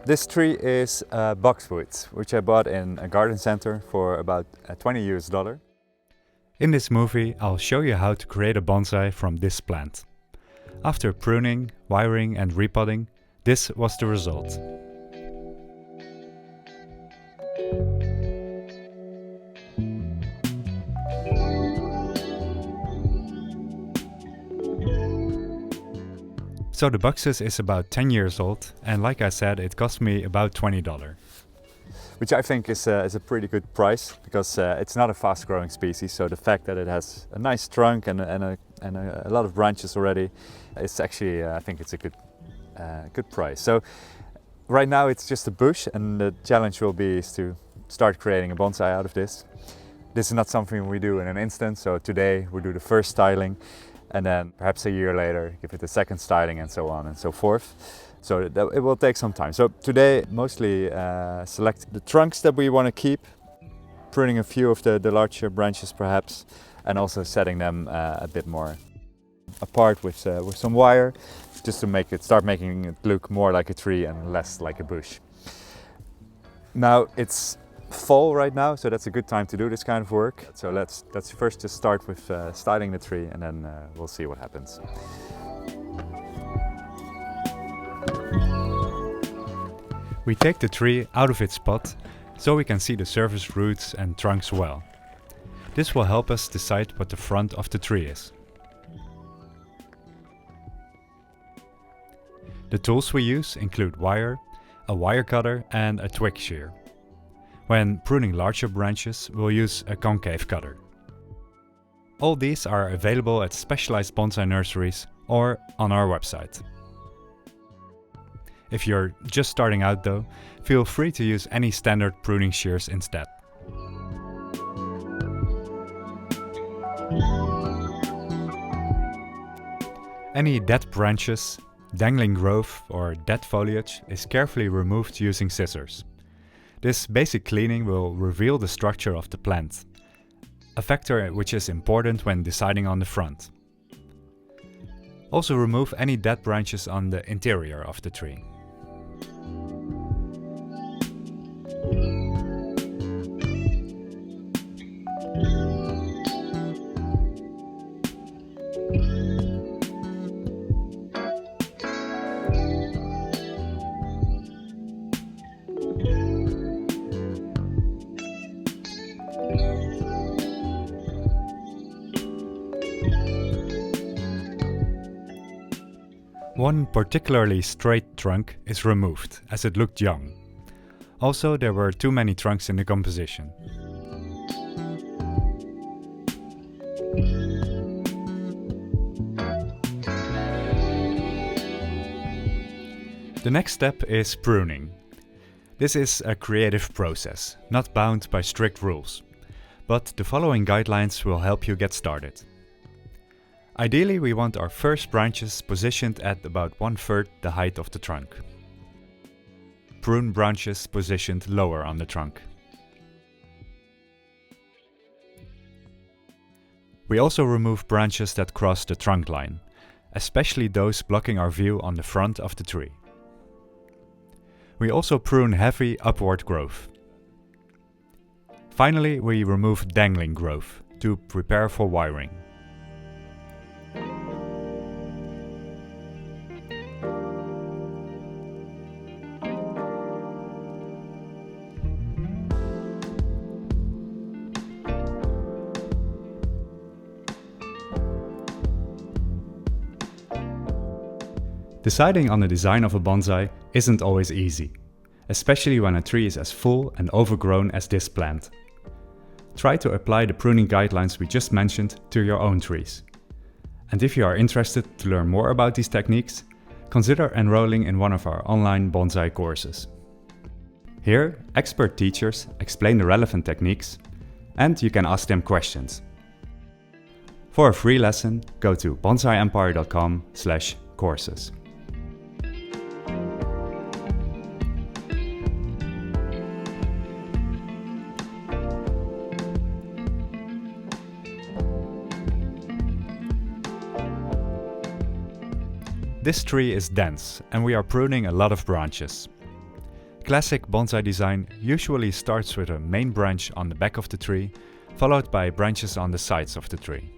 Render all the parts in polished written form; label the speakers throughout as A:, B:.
A: This tree is Boxwood, which I bought in a garden center for about $20 US.
B: In this movie, I'll show you how to create a bonsai from this plant. After pruning, wiring and repotting, this was the result. So the Buxus is about 10 years old, and like I said, it cost me about $20.
A: Which I think is a pretty good price, because it's not a fast-growing species. So the fact that it has a nice trunk and a lot of branches already, it's actually I think it's a good price. So right now it's just a bush, and the challenge will be is to start creating a bonsai out of this. This is not something we do in an instant. So today we do the first styling, and then perhaps a year later give it a second styling, and so on and so forth. So it will take some time. So today mostly select the trunks that we want to keep, pruning a few of the larger branches perhaps, and also setting them a bit more apart with some wire, just to start making it look more like a tree and less like a bush. Now it's fall right now, so that's a good time to do this kind of work. So let's first just start with styling the tree, and then we'll see what happens.
B: We take the tree out of its pot so we can see the surface roots and trunks well. This will help us decide what the front of the tree is. The tools we use include wire, a wire cutter and a twig shear. When pruning larger branches, we'll use a concave cutter. All these are available at specialized bonsai nurseries or on our website. If you're just starting out though, feel free to use any standard pruning shears instead. Any dead branches, dangling growth or dead foliage is carefully removed using scissors. This basic cleaning will reveal the structure of the plant, a factor which is important when deciding on the front. Also remove any dead branches on the interior of the tree. One particularly straight trunk is removed, as it looked young. Also, there were too many trunks in the composition. The next step is pruning. This is a creative process, not bound by strict rules, but the following guidelines will help you get started. Ideally, we want our first branches positioned at about 1/3 the height of the trunk. Prune branches positioned lower on the trunk. We also remove branches that cross the trunk line, especially those blocking our view on the front of the tree. We also prune heavy upward growth. Finally, we remove dangling growth to prepare for wiring. Deciding on the design of a bonsai isn't always easy, especially when a tree is as full and overgrown as this plant. Try to apply the pruning guidelines we just mentioned to your own trees. And if you are interested to learn more about these techniques, consider enrolling in one of our online bonsai courses. Here, expert teachers explain the relevant techniques, and you can ask them questions. For a free lesson, go to bonsaiempire.com/courses. This tree is dense and we are pruning a lot of branches. classic bonsai design usually starts with a main branch on the back of the tree, followed by branches on the sides of the tree.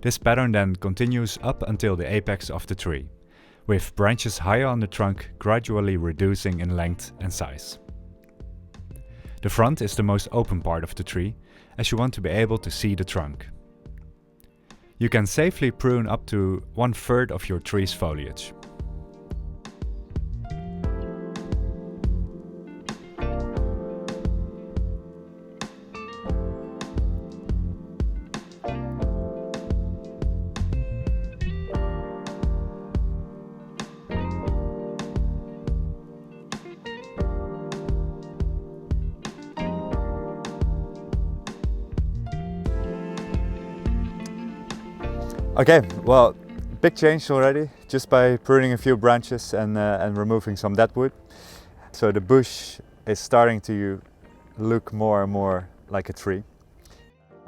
B: This pattern then continues up until the apex of the tree, with branches higher on the trunk gradually reducing in length and size. The front is the most open part of the tree, as you want to be able to see the trunk. You can safely prune up to 1/3 of your tree's foliage.
A: Okay, well, big change already just by pruning a few branches and removing some dead wood. So the bush is starting to look more and more like a tree,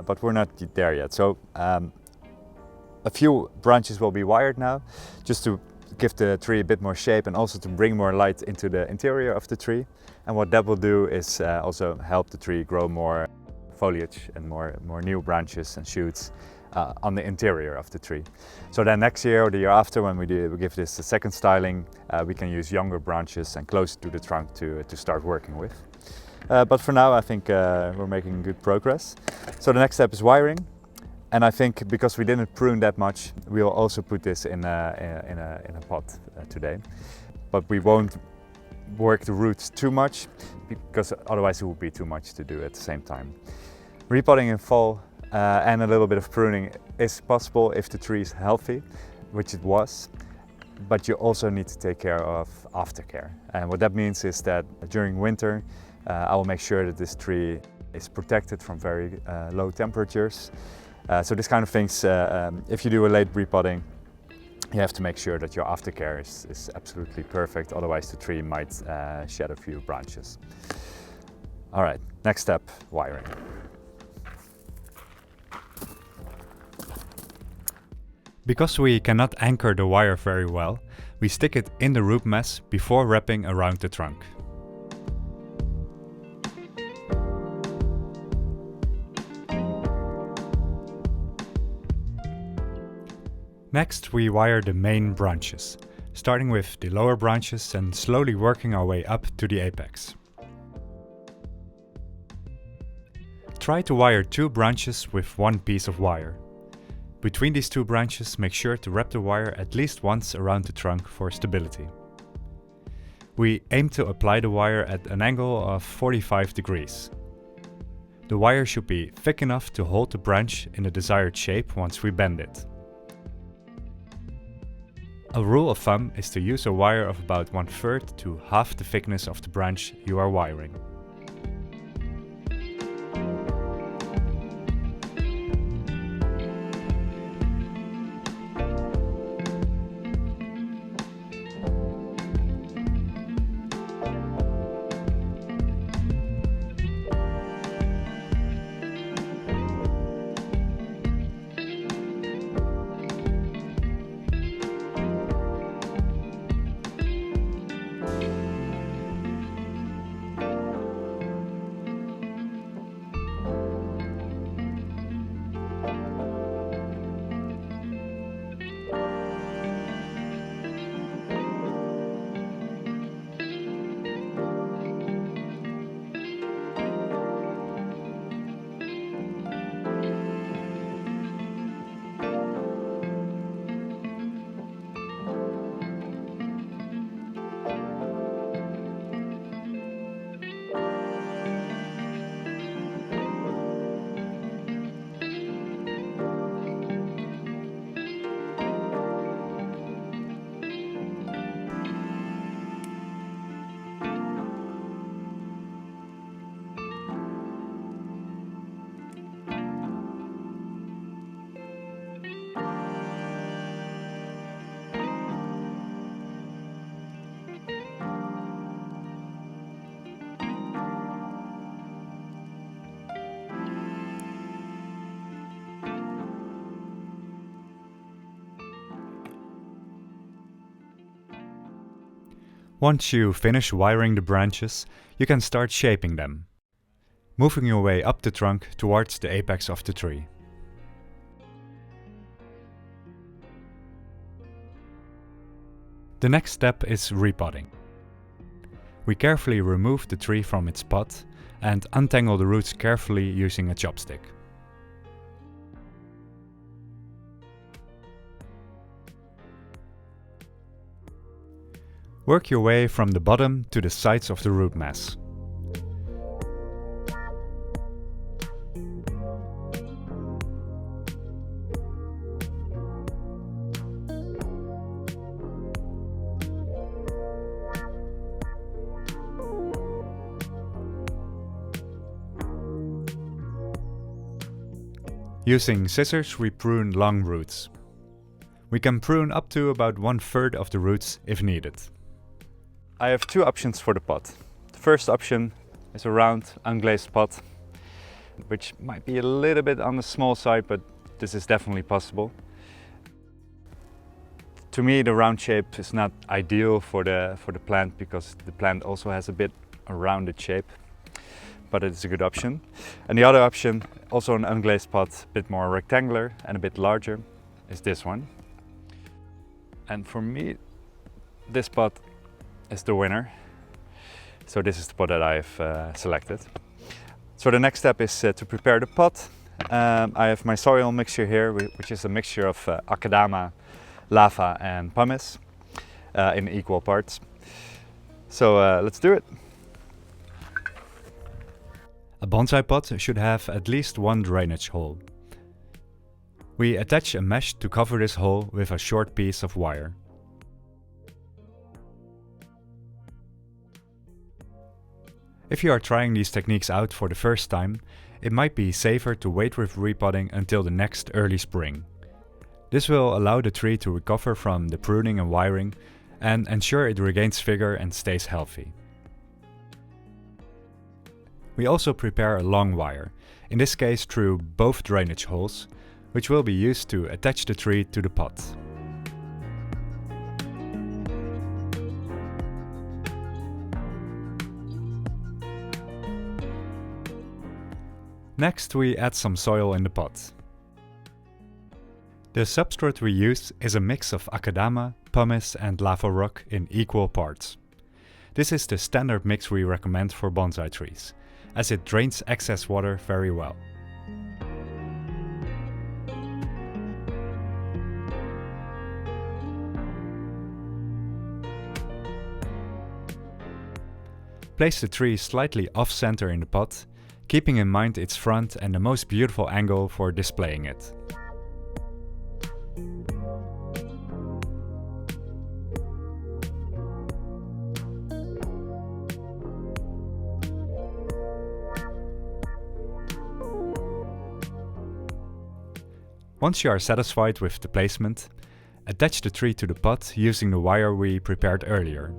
A: but we're not there yet. So a few branches will be wired now, just to give the tree a bit more shape and also to bring more light into the interior of the tree. And what that will do is also help the tree grow more foliage and more new branches and shoots on the interior of the tree. So then next year or the year after, when we give this a second styling, we can use younger branches and closer to the trunk to start working with. But for now I think we're making good progress. So the next step is wiring, and I think because we didn't prune that much, we'll also put this in a pot today. But we won't work the roots too much, because otherwise it would be too much to do at the same time. Repotting in fall and a little bit of pruning is possible if the tree is healthy, which it was, but you also need to take care of aftercare. And what that means is that during winter I will make sure that this tree is protected from very low temperatures. So this kind of things, if you do a late repotting, you have to make sure that your aftercare is absolutely perfect, otherwise the tree might shed a few branches. All right, next step, wiring.
B: Because we cannot anchor the wire very well, we stick it in the root mass before wrapping around the trunk. Next, we wire the main branches, starting with the lower branches and slowly working our way up to the apex. Try to wire 2 branches with 1 piece of wire. Between these 2 branches, make sure to wrap the wire at least once around the trunk for stability. We aim to apply the wire at an angle of 45 degrees. The wire should be thick enough to hold the branch in the desired shape once we bend it. A rule of thumb is to use a wire of about 1/3 to half the thickness of the branch you are wiring. Once you finish wiring the branches, you can start shaping them, moving your way up the trunk towards the apex of the tree. The next step is repotting. We carefully remove the tree from its pot and untangle the roots carefully using a chopstick. Work your way from the bottom to the sides of the root mass. Using scissors, we prune long roots. We can prune up to about 1/3 of the roots if needed. I have two options for the pot. The first option is a round, unglazed pot, which might be a little bit on the small side, but this is definitely possible. To me, the round shape is not ideal for the plant because the plant also has a bit a rounded shape, but it's a good option. And the other option, also an unglazed pot, a bit more rectangular and a bit larger, is this one. And for me, this pot is the winner. So this is the pot that I've selected. So the next step is to prepare the pot. I have my soil mixture here, which is a mixture of akadama, lava and pumice in equal parts. So let's do it. A bonsai pot should have at least one drainage hole. We attach a mesh to cover this hole with a short piece of wire. If you are trying these techniques out for the first time, it might be safer to wait with repotting until the next early spring. This will allow the tree to recover from the pruning and wiring and ensure it regains vigor and stays healthy. We also prepare a long wire, in this case through both drainage holes, which will be used to attach the tree to the pot. Next, we add some soil in the pot. The substrate we use is a mix of akadama, pumice and lava rock in equal parts. This is the standard mix we recommend for bonsai trees, as it drains excess water very well. Place the tree slightly off-center in the pot, keeping in mind its front and the most beautiful angle for displaying it. Once you are satisfied with the placement, attach the tree to the pot using the wire we prepared earlier.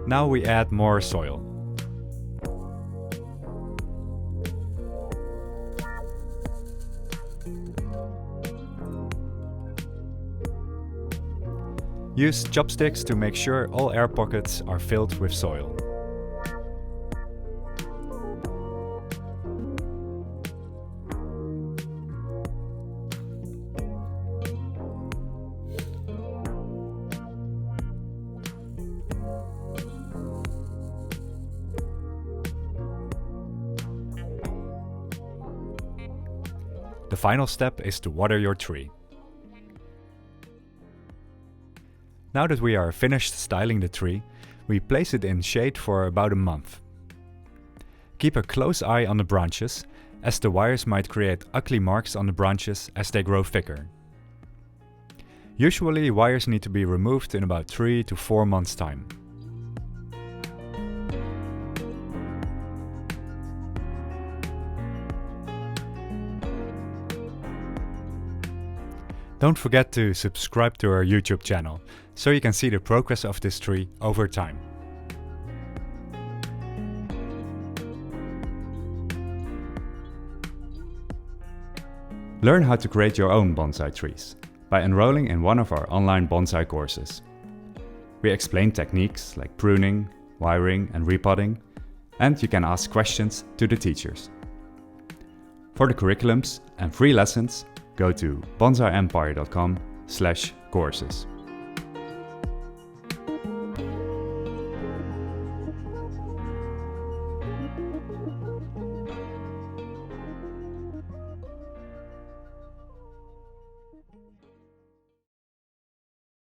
B: Now we add more soil. Use chopsticks to make sure all air pockets are filled with soil. The final step is to water your tree. Now that we are finished styling the tree, we place it in shade for about a month. Keep a close eye on the branches as the wires might create ugly marks on the branches as they grow thicker. Usually wires need to be removed in about 3 to 4 months' time. Don't forget to subscribe to our YouTube channel, so you can see the progress of this tree over time. Learn how to create your own bonsai trees by enrolling in one of our online bonsai courses. We explain techniques like pruning, wiring and repotting, and you can ask questions to the teachers. For the curriculums and free lessons, go to bonsaiempire.com/courses.